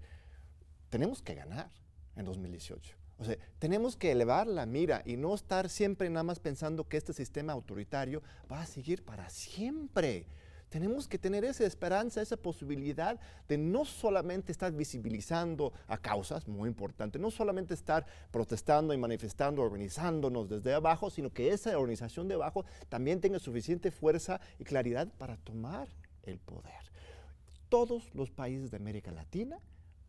tenemos que ganar en 2018. O sea, tenemos que elevar la mira y no estar siempre nada más pensando que este sistema autoritario va a seguir para siempre. Tenemos que tener esa esperanza, esa posibilidad de no solamente estar visibilizando a causas, muy importante, no solamente estar protestando y manifestando, organizándonos desde abajo, sino que esa organización de abajo también tenga suficiente fuerza y claridad para tomar el poder. Todos los países de América Latina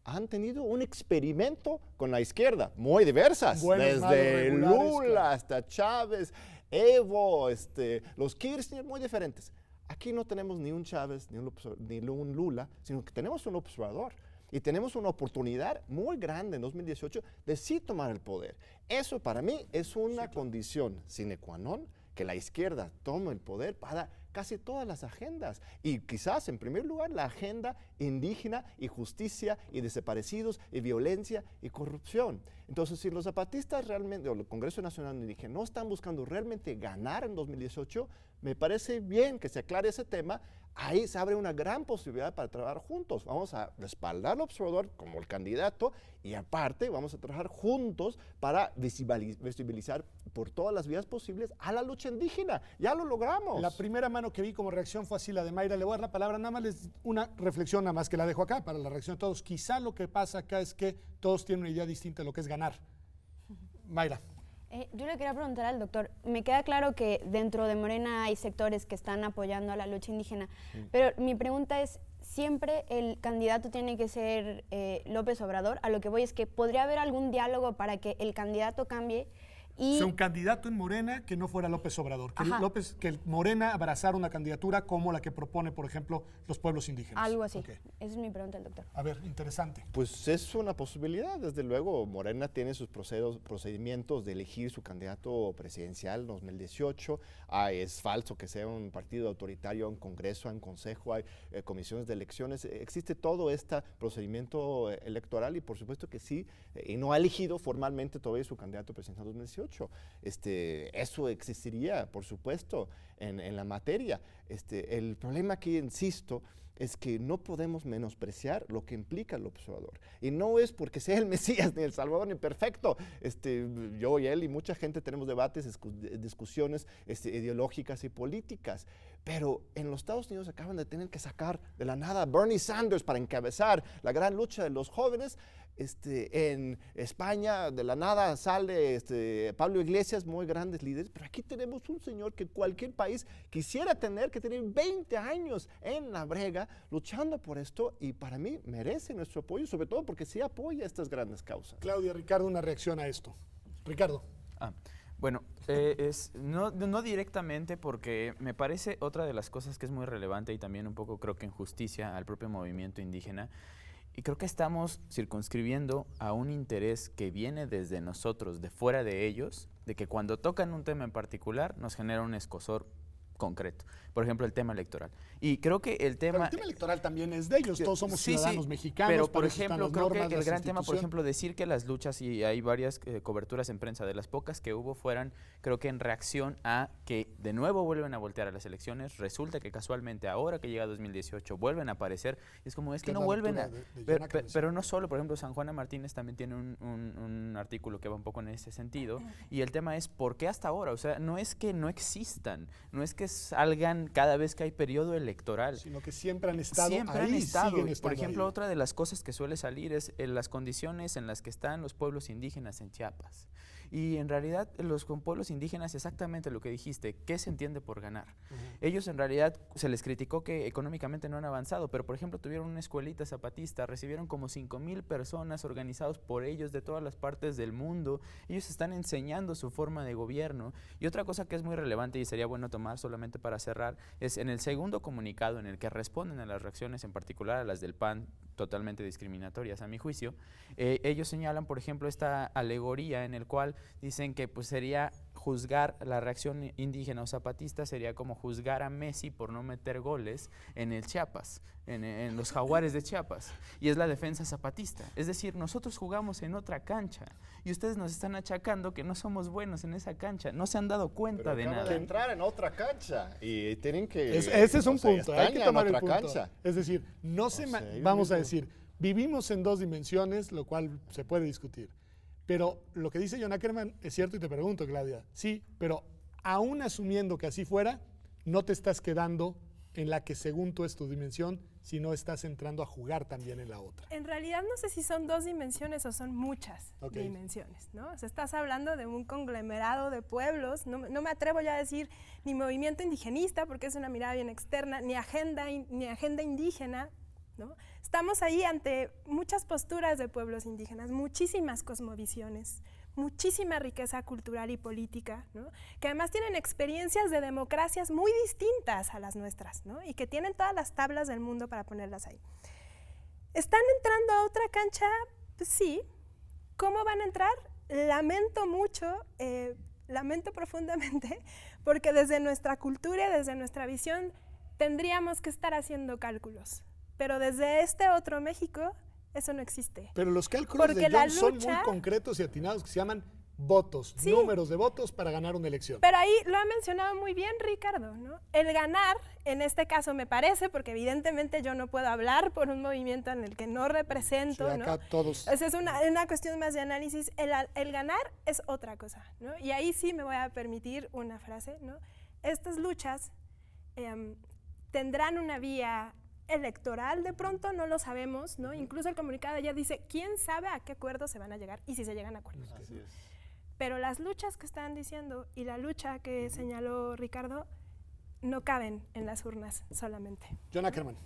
han tenido un experimento con la izquierda, muy diversas, Buenos, malos, desde regulares, Lula claro. hasta Chávez, Evo, los Kirchner, muy diferentes. Aquí no tenemos ni un Chávez ni un Lula, sino que tenemos un observador y tenemos una oportunidad muy grande en 2018 de sí tomar el poder. Eso para mí es una condición sine qua non que la izquierda tome el poder para casi todas las agendas y quizás en primer lugar la agenda indígena y justicia y desaparecidos y violencia y corrupción. Entonces, si los zapatistas realmente, o el Congreso Nacional Indígena, no están buscando realmente ganar en 2018, me parece bien que se aclare ese tema. Ahí se abre una gran posibilidad para trabajar juntos. Vamos a respaldar al observador como el candidato y aparte vamos a trabajar juntos para visibilizar por todas las vías posibles a la lucha indígena. Ya lo logramos. La primera mano que vi como reacción fue así la de Mayra. Le voy a dar la palabra, nada más una reflexión, nada más que la dejo acá para la reacción de todos. Quizá lo que pasa acá es que todos tienen una idea distinta de lo que es ganar. Mayra. Yo le quería preguntar al doctor, me queda claro que dentro de Morena hay sectores que están apoyando a la lucha indígena, pero mi pregunta es, ¿siempre el candidato tiene que ser López Obrador? A lo que voy es que ¿podría haber algún diálogo para que el candidato cambie? O sea, un candidato en Morena que no fuera López Obrador, que el Morena abrazara una candidatura como la que propone, por ejemplo, los pueblos indígenas. Algo así. Ok. Esa es mi pregunta al doctor. A ver, interesante. Pues es una posibilidad, desde luego. Morena tiene sus procedimientos de elegir su candidato presidencial en 2018. Es falso que sea un partido autoritario en Congreso, en Consejo, hay comisiones de elecciones. Existe todo este procedimiento electoral y por supuesto que sí, y no ha elegido formalmente todavía su candidato presidencial en 2018. Eso existiría, por supuesto, en la materia. El problema aquí, insisto, es que no podemos menospreciar lo que implica el observador. Y no es porque sea el Mesías, ni el Salvador, ni perfecto. Yo y él y mucha gente tenemos debates, discusiones ideológicas y políticas. Pero en los Estados Unidos acaban de tener que sacar de la nada a Bernie Sanders para encabezar la gran lucha de los jóvenes. En España de la nada sale Pablo Iglesias, muy grandes líderes, pero aquí tenemos un señor que cualquier país quisiera tener, que tiene 20 años en la brega luchando por esto y para mí merece nuestro apoyo, sobre todo porque sí apoya estas grandes causas. Claudia, Ricardo, una reacción a esto. Ricardo. Bueno, no directamente porque me parece otra de las cosas que es muy relevante y también un poco creo que en justicia al propio movimiento indígena. Y creo que estamos circunscribiendo a un interés que viene desde nosotros, de fuera de ellos, de que cuando tocan un tema en particular nos genera un escozor concreto. Por ejemplo, el tema electoral. Y creo que el Pero tema... el tema electoral también es de ellos, todos somos Sí, ciudadanos sí, mexicanos. pero por para eso están ejemplo, las creo normas, que el las gran tema, por instituciones. ejemplo, decir que las luchas, y hay varias coberturas en prensa, de las pocas que hubo fueran, creo que en reacción a que de nuevo vuelven a voltear a las elecciones, resulta que casualmente ahora que llega 2018 vuelven a aparecer, es como es que no la vuelven a... lectura de Pero, Jonah que decía. pero no solo, por ejemplo, San Juana Martínez también tiene un artículo que va un poco en ese sentido, y el tema es ¿por qué hasta ahora? O sea, no es que no existan, no es que salgan cada vez que hay periodo electoral. Sino que siempre han estado Siempre ahí, han estado. siguen Y, estando por ejemplo, ahí. otra de las cosas que suele salir es las condiciones en las que están los pueblos indígenas en Chiapas. Y en realidad los con pueblos indígenas, exactamente lo que dijiste, ¿qué se entiende por ganar? Ellos en realidad se les criticó que económicamente no han avanzado, pero por ejemplo tuvieron una escuelita zapatista, recibieron como 5,000 personas organizados por ellos de todas las partes del mundo, ellos están enseñando su forma de gobierno. Y otra cosa que es muy relevante y sería bueno tomar solamente para cerrar, es en el segundo comunicado en el que responden a las reacciones, en particular a las del PAN, totalmente discriminatorias a mi juicio, ellos señalan, por ejemplo, esta alegoría en el cual dicen que pues sería juzgar la reacción indígena o zapatista, sería como juzgar a Messi por no meter goles en el Chiapas, en los Jaguares de Chiapas, y es la defensa zapatista. Es decir, nosotros jugamos en otra cancha y ustedes nos están achacando que no somos buenos en esa cancha, no se han dado cuenta de Acaban nada. de entrar en otra cancha y tienen que... Ese es un o sea, punto, hay están que ya en tomar el otra punto. cancha. Es decir, no se sea, ellos vamos a mismos. decir, vivimos en dos dimensiones, lo cual se puede discutir. Pero lo que dice John Ackerman es cierto y te pregunto, Claudia, sí, pero aún asumiendo que así fuera, no te estás quedando en la que según tú es tu dimensión, sino estás entrando a jugar también en la otra. En realidad no sé si son dos dimensiones o son muchas Ok. dimensiones, ¿no? O sea, estás hablando de un conglomerado de pueblos, no me atrevo ya a decir ni movimiento indigenista, porque es una mirada bien externa, ni agenda indígena, ¿no? Estamos ahí ante muchas posturas de pueblos indígenas, muchísimas cosmovisiones, muchísima riqueza cultural y política, ¿no? Que además tienen experiencias de democracias muy distintas a las nuestras, ¿no? Y que tienen todas las tablas del mundo para ponerlas ahí. ¿Están entrando a otra cancha? Pues sí. ¿Cómo van a entrar? Lamento mucho, lamento profundamente, porque desde nuestra cultura y desde nuestra visión tendríamos que estar haciendo cálculos. Pero desde este otro México, eso no existe. Pero los cálculos Porque de la John son muy lucha- concretos y atinados, que se llaman votos, Sí. números de votos para ganar una elección. Pero ahí lo ha mencionado muy bien Ricardo, ¿no? El ganar, en este caso me parece, porque evidentemente yo no puedo hablar por un movimiento en el que no Sí, represento, acá ¿no? todos. Esa es una cuestión más de análisis. El ganar es otra cosa, ¿no? Y ahí sí me voy a permitir una frase, ¿no? Estas luchas tendrán una vía electoral, de pronto no lo sabemos, ¿no? Incluso el comunicado ya dice, ¿quién sabe a qué acuerdos se van a llegar y si se llegan a acuerdos? Así es. Pero las luchas que están diciendo y la lucha que señaló Ricardo no caben en las urnas solamente. John Ackerman.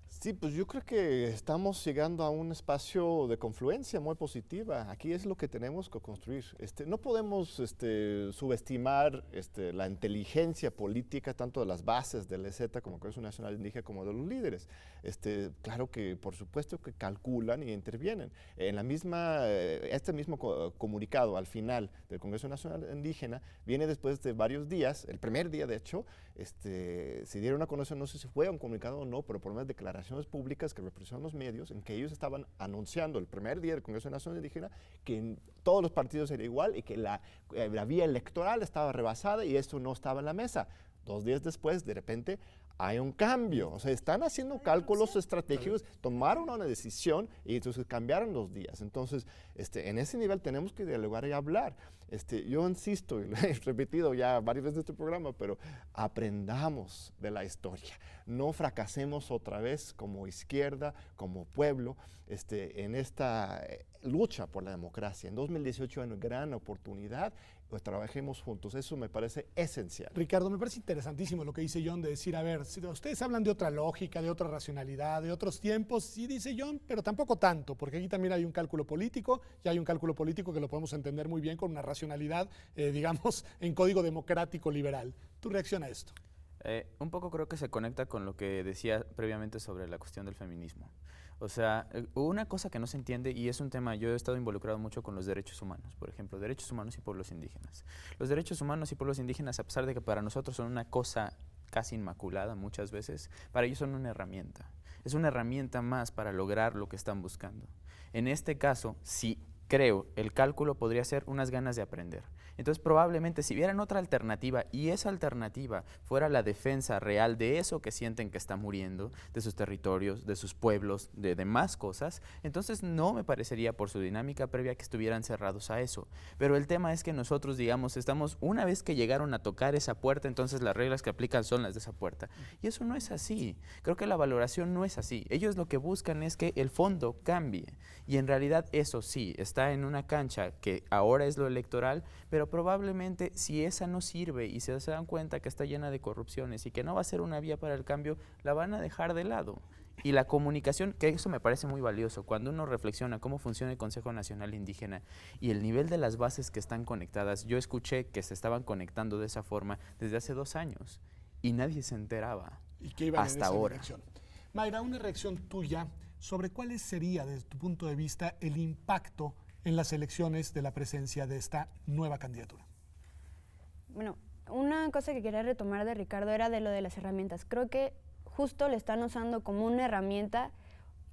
Sí, pues yo creo que estamos llegando a un espacio de confluencia muy positiva. Aquí es lo que tenemos que construir. No podemos subestimar la inteligencia política tanto de las bases del EZ como Congreso Nacional Indígena como de los líderes. Claro que por supuesto que calculan y intervienen. En la misma, este mismo comunicado al final del Congreso Nacional Indígena viene después de varios días, el primer día de hecho, se dieron a conocer, no sé si fue un comunicado o no, pero por lo menos declaraciones públicas que representan los medios, en que ellos estaban anunciando el primer día del Congreso Nacional Indígena que en todos los partidos era igual y que la vía electoral estaba rebasada y esto no estaba en la mesa. 2 días después, de repente, hay un cambio. O sea, están haciendo cálculos estratégicos, tomaron una decisión y entonces cambiaron los días. Entonces, en ese nivel tenemos que dialogar y hablar. Yo insisto, y lo he repetido ya varias veces en este programa, pero aprendamos de la historia. No fracasemos otra vez como izquierda, como pueblo, en esta lucha por la democracia. En 2018 hay una gran oportunidad, pues trabajemos juntos. Eso me parece esencial. Ricardo, me parece interesantísimo lo que dice John de decir, a ver, si ustedes hablan de otra lógica, de otra racionalidad, de otros tiempos, sí dice John, pero tampoco tanto, porque aquí también hay un cálculo político y hay un cálculo político que lo podemos entender muy bien con una racionalidad, digamos, en código democrático liberal. ¿Tu reacción a esto? Un poco creo que se conecta con lo que decía previamente sobre la cuestión del feminismo. O sea, una cosa que no se entiende, y es un tema, yo he estado involucrado mucho con los derechos humanos, por ejemplo, derechos humanos y pueblos indígenas. Los derechos humanos y pueblos indígenas, a pesar de que para nosotros son una cosa casi inmaculada muchas veces, para ellos son una herramienta. Es una herramienta más para lograr lo que están buscando. En este caso, sí creo, el cálculo podría ser unas ganas de aprender. Entonces, probablemente, si vieran otra alternativa y esa alternativa fuera la defensa real de eso que sienten que está muriendo, de sus territorios, de sus pueblos, de demás cosas, entonces no me parecería por su dinámica previa que estuvieran cerrados a eso. Pero el tema es que nosotros, digamos, estamos, una vez que llegaron a tocar esa puerta, entonces las reglas que aplican son las de esa puerta. Y eso no es así. Creo que la valoración no es así. Ellos lo que buscan es que el fondo cambie. Y en realidad eso sí, está en una cancha que ahora es lo electoral, pero probablemente si esa no sirve y se dan cuenta que está llena de corrupciones y que no va a ser una vía para el cambio, la van a dejar de lado. Y la comunicación, que eso me parece muy valioso, cuando uno reflexiona cómo funciona el Consejo Nacional Indígena y el nivel de las bases que están conectadas, yo escuché que se estaban conectando de esa forma desde hace 2 años y nadie se enteraba ¿Y qué iban en hasta esa ahora. dirección? Mayra, una reacción tuya sobre cuál sería, desde tu punto de vista, el impacto en las elecciones de la presencia de esta nueva candidatura. Bueno, una cosa que quería retomar de Ricardo era de lo de las herramientas. Creo que justo le están usando como una herramienta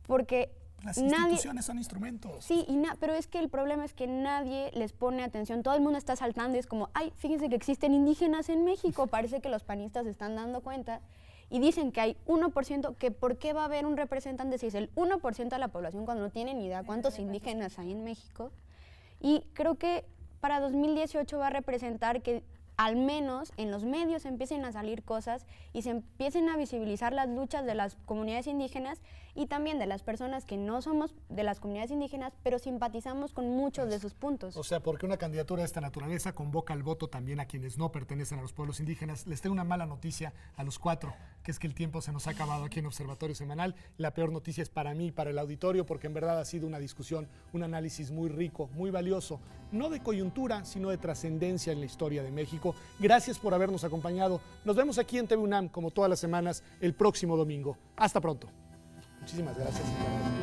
porque Las nadie... instituciones son instrumentos. Sí, pero es que el problema es que nadie les pone atención. Todo el mundo está saltando y es como, ay, fíjense que existen indígenas en México. Parece que los panistas se están dando cuenta y dicen que hay 1%, que ¿por qué va a haber un representante si es el 1% de la población cuando no tienen ni idea cuántos indígenas hay en México? Y creo que para 2018 va a representar que al menos en los medios empiecen a salir cosas y se empiecen a visibilizar las luchas de las comunidades indígenas y también de las personas que no somos de las comunidades indígenas, pero simpatizamos con muchos de sus puntos. O sea, porque una candidatura de esta naturaleza convoca al voto también a quienes no pertenecen a los pueblos indígenas. Les tengo una mala noticia a los 4, que es que el tiempo se nos ha acabado aquí en Observatorio Semanal. La peor noticia es para mí y para el auditorio, porque en verdad ha sido una discusión, un análisis muy rico, muy valioso, no de coyuntura, sino de trascendencia en la historia de México. Gracias por habernos acompañado. Nos vemos aquí en TV UNAM, como todas las semanas, el próximo domingo. Hasta pronto. Muchísimas gracias.